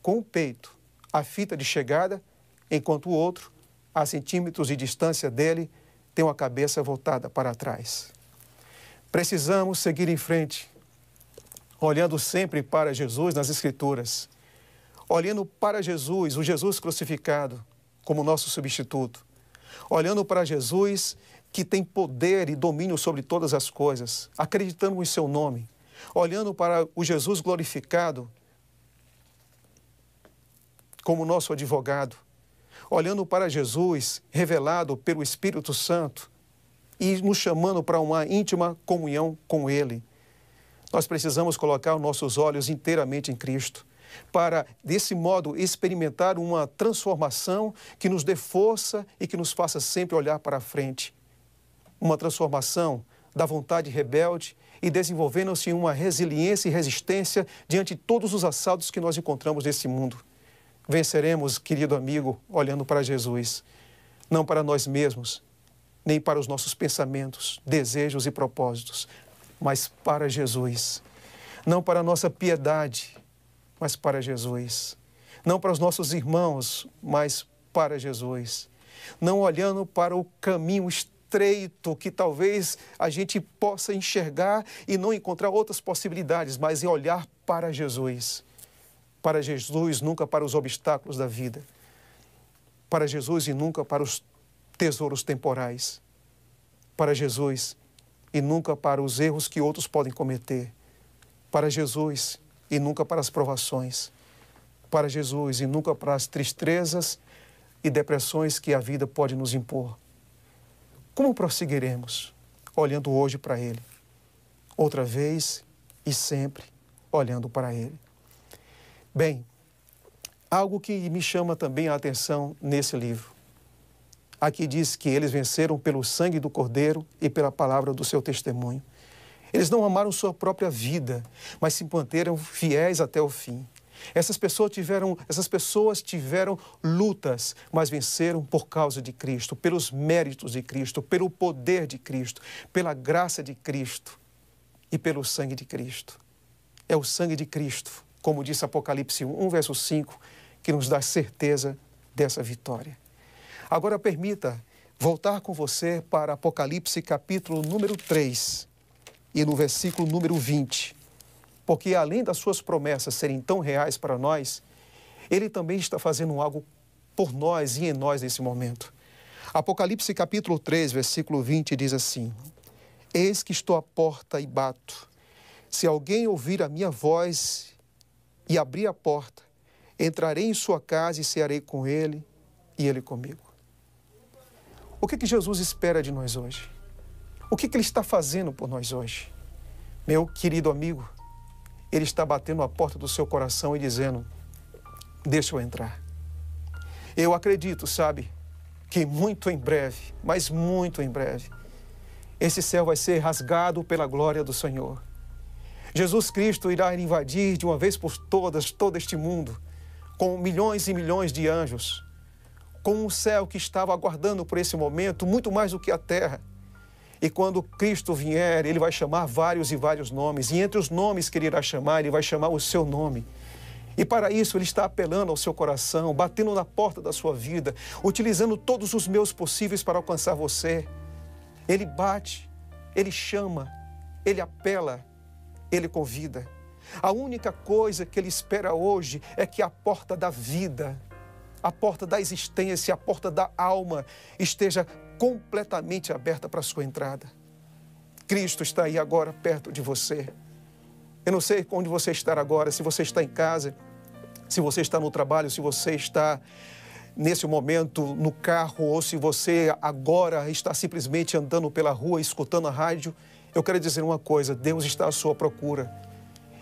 Speaker 11: com o peito a fita de chegada, enquanto o outro, a centímetros de distância dele, tem uma cabeça voltada para trás. Precisamos seguir em frente, olhando sempre para Jesus nas Escrituras, olhando para Jesus, o Jesus crucificado, como nosso substituto, olhando para Jesus que tem poder e domínio sobre todas as coisas, acreditando em seu nome, olhando para o Jesus glorificado como nosso advogado, olhando para Jesus revelado pelo Espírito Santo e nos chamando para uma íntima comunhão com Ele. Nós precisamos colocar os nossos olhos inteiramente em Cristo, para, desse modo, experimentar uma transformação que nos dê força e que nos faça sempre olhar para a frente. Uma transformação da vontade rebelde e desenvolvendo-se uma resiliência e resistência diante de todos os assaltos que nós encontramos nesse mundo. Venceremos, querido amigo, olhando para Jesus, não para nós mesmos, nem para os nossos pensamentos, desejos e propósitos, mas para Jesus. Não para a nossa piedade, mas para Jesus. Não para os nossos irmãos, mas para Jesus. Não olhando para o caminho estreito que talvez a gente possa enxergar e não encontrar outras possibilidades, mas é olhar para Jesus. Para Jesus, nunca para os obstáculos da vida. Para Jesus e nunca para os tesouros temporais. Para Jesus e nunca para os erros que outros podem cometer. Para Jesus e nunca para as provações. Para Jesus e nunca para as tristezas e depressões que a vida pode nos impor. Como prosseguiremos? Olhando hoje para Ele. Outra vez e sempre olhando para Ele. Bem, algo que me chama também a atenção nesse livro. Aqui diz que eles venceram pelo sangue do Cordeiro e pela palavra do seu testemunho. Eles não amaram sua própria vida, mas se manteram fiéis até o fim. Essas pessoas tiveram lutas, mas venceram por causa de Cristo, pelos méritos de Cristo, pelo poder de Cristo, pela graça de Cristo e pelo sangue de Cristo. É o sangue de Cristo, como disse Apocalipse 1, verso 5, que nos dá certeza dessa vitória. Agora permita voltar com você para Apocalipse capítulo número 3 e no versículo número 20. Porque além das suas promessas serem tão reais para nós, Ele também está fazendo algo por nós e em nós nesse momento. Apocalipse capítulo 3, versículo 20 diz assim: Eis que estou à porta e bato. Se alguém ouvir a minha voz e abrir a porta, entrarei em sua casa e cearei com ele e ele comigo. O que Jesus espera de nós hoje? O que Ele está fazendo por nós hoje? Meu querido amigo, Ele está batendo a porta do seu coração e dizendo: deixa eu entrar. Eu acredito, sabe, que muito em breve, mas muito em breve, esse céu vai ser rasgado pela glória do Senhor. Jesus Cristo irá invadir de uma vez por todas todo este mundo, com milhões e milhões de anjos, com um céu que estava aguardando por esse momento, muito mais do que a terra. E quando Cristo vier, Ele vai chamar vários e vários nomes, e entre os nomes que Ele irá chamar, Ele vai chamar o seu nome. E para isso Ele está apelando ao seu coração, batendo na porta da sua vida, utilizando todos os meios possíveis para alcançar você. Ele bate, Ele chama, Ele apela, Ele convida. A única coisa que Ele espera hoje é que a porta da vida, a porta da existência, a porta da alma esteja completamente aberta para a sua entrada. Cristo está aí agora perto de você. Eu não sei onde você está agora, se você está em casa, se você está no trabalho, se você está nesse momento no carro ou se você agora está simplesmente andando pela rua, escutando a rádio. Eu quero dizer uma coisa: Deus está à sua procura.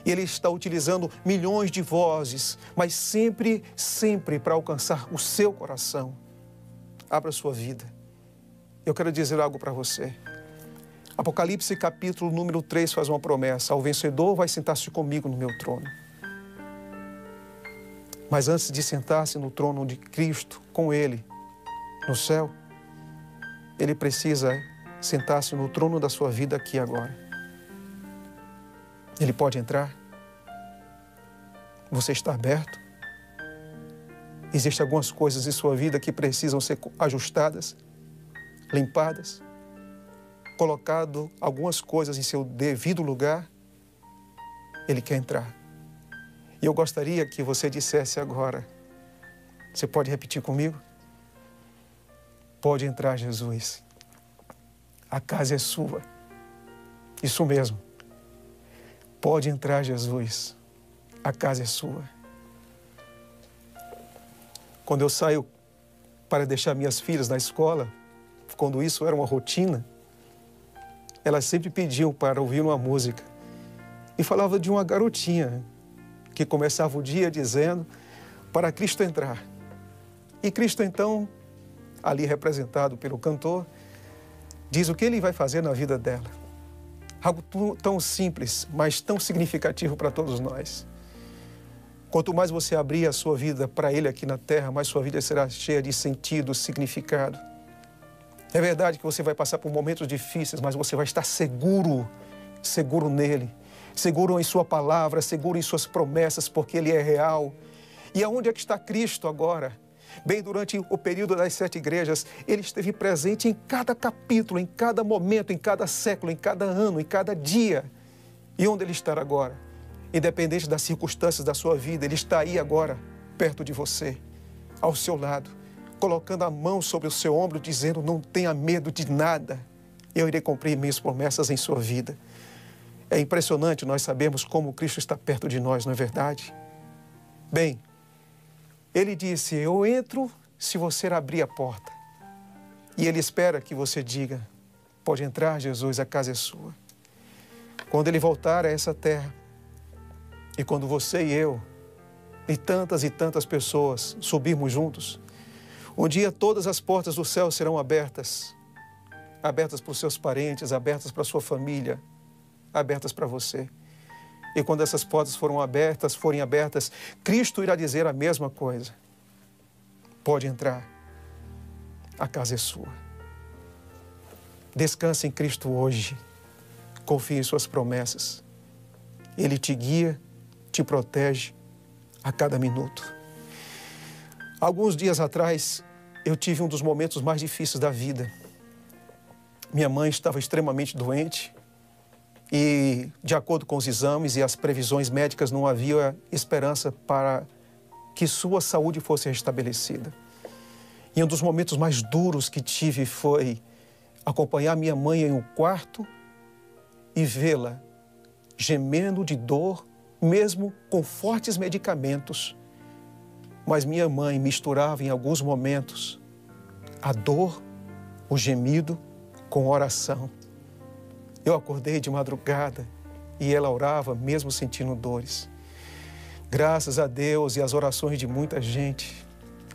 Speaker 11: E Ele está utilizando milhões de vozes, mas sempre, sempre para alcançar o seu coração. Abra a sua vida. Eu quero dizer algo para você. Apocalipse capítulo número 3 faz uma promessa: ao vencedor vai sentar-se comigo no meu trono. Mas antes de sentar-se no trono de Cristo com Ele no céu, Ele precisa sentar-se no trono da sua vida aqui agora. Ele pode entrar? Você está aberto? Existem algumas coisas em sua vida que precisam ser ajustadas, limpadas, colocado algumas coisas em seu devido lugar. Ele quer entrar. E eu gostaria que você dissesse agora, você pode repetir comigo? Pode entrar, Jesus. A casa é sua. Isso mesmo. Pode entrar, Jesus. A casa é sua. Quando eu saio para deixar minhas filhas na escola, quando isso era uma rotina, elas sempre pediam para ouvir uma música. E falava de uma garotinha que começava o dia dizendo para Cristo entrar. E Cristo, então, ali representado pelo cantor, diz o que Ele vai fazer na vida dela. Algo tão simples, mas tão significativo para todos nós. Quanto mais você abrir a sua vida para Ele aqui na terra, mais sua vida será cheia de sentido, significado. É verdade que você vai passar por momentos difíceis, mas você vai estar seguro nele. Seguro em sua palavra, seguro em suas promessas, porque Ele é real. E aonde é que está Cristo agora? Bem, durante o período das 7 igrejas, Ele esteve presente em cada capítulo, em cada momento, em cada século, em cada ano, em cada dia. E onde Ele está agora? Independente das circunstâncias da sua vida, Ele está aí agora, perto de você, ao seu lado, colocando a mão sobre o seu ombro, dizendo, não tenha medo de nada. Eu irei cumprir minhas promessas em sua vida. É impressionante nós sabermos como Cristo está perto de nós, não é verdade? Bem, Ele disse, eu entro se você abrir a porta. E Ele espera que você diga, pode entrar, Jesus, a casa é sua. Quando Ele voltar a essa terra, e quando você e eu, e tantas pessoas subirmos juntos, um dia todas as portas do céu serão abertas. Abertas para os seus parentes, abertas para a sua família, abertas para você. E quando essas portas forem abertas, Cristo irá dizer a mesma coisa. Pode entrar, a casa é sua. Descanse em Cristo hoje, confie em suas promessas. Ele te guia, te protege a cada minuto. Alguns dias atrás, eu tive um dos momentos mais difíceis da vida. Minha mãe estava extremamente doente, e, de acordo com os exames e as previsões médicas, não havia esperança para que sua saúde fosse restabelecida. E um dos momentos mais duros que tive foi acompanhar minha mãe em um quarto e vê-la gemendo de dor, mesmo com fortes medicamentos. Mas minha mãe misturava em alguns momentos a dor, o gemido com oração. Eu acordei de madrugada e ela orava mesmo sentindo dores. Graças a Deus e às orações de muita gente,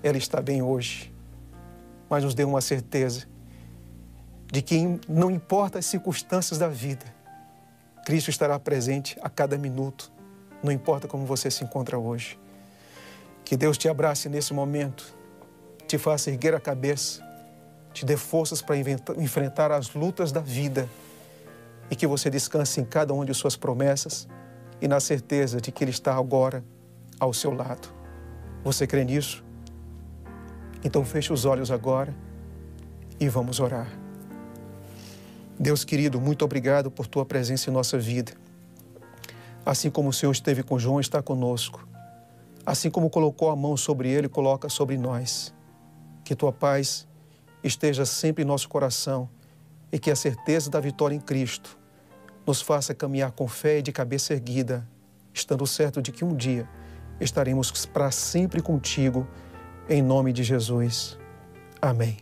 Speaker 11: ela está bem hoje. Mas nos deu uma certeza de que não importa as circunstâncias da vida, Cristo estará presente a cada minuto, não importa como você se encontra hoje. Que Deus te abrace nesse momento, te faça erguer a cabeça, te dê forças para enfrentar as lutas da vida e que você descanse em cada uma de suas promessas e na certeza de que Ele está agora ao seu lado. Você crê nisso? Então feche os olhos agora e vamos orar. Deus querido, muito obrigado por Tua presença em nossa vida. Assim como o Senhor esteve com João, está conosco. Assim como colocou a mão sobre ele, coloca sobre nós. Que Tua paz esteja sempre em nosso coração e que a certeza da vitória em Cristo nos faça caminhar com fé e de cabeça erguida, estando certo de que um dia estaremos para sempre contigo, em nome de Jesus. Amém.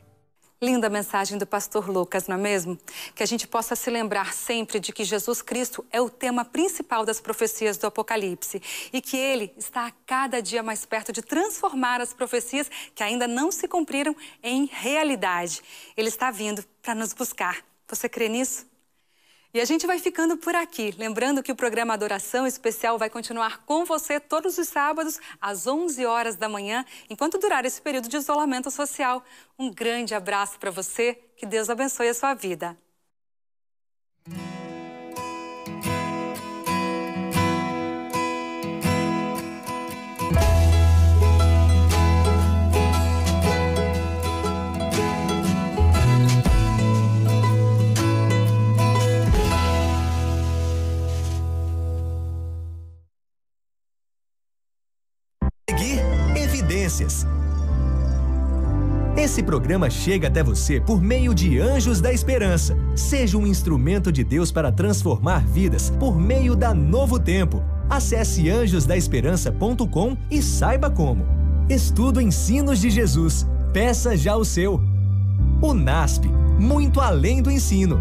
Speaker 1: Linda mensagem do pastor Lucas, não é mesmo? Que a gente possa se lembrar sempre de que Jesus Cristo é o tema principal das profecias do Apocalipse e que Ele está a cada dia mais perto de transformar as profecias que ainda não se cumpriram em realidade. Ele está vindo para nos buscar. Você crê nisso? E a gente vai ficando por aqui. Lembrando que o programa Adoração Especial vai continuar com você todos os sábados, às 11 horas da manhã, enquanto durar esse período de isolamento social. Um grande abraço para você. Que Deus abençoe a sua vida.
Speaker 12: Evidências. Esse programa chega até você por meio de Anjos da Esperança. Seja um instrumento de Deus para transformar vidas por meio da Novo Tempo. Acesse anjosdaesperança.com e saiba como. Estudo Ensinos de Jesus. Peça já o seu. O NASP, muito além do ensino.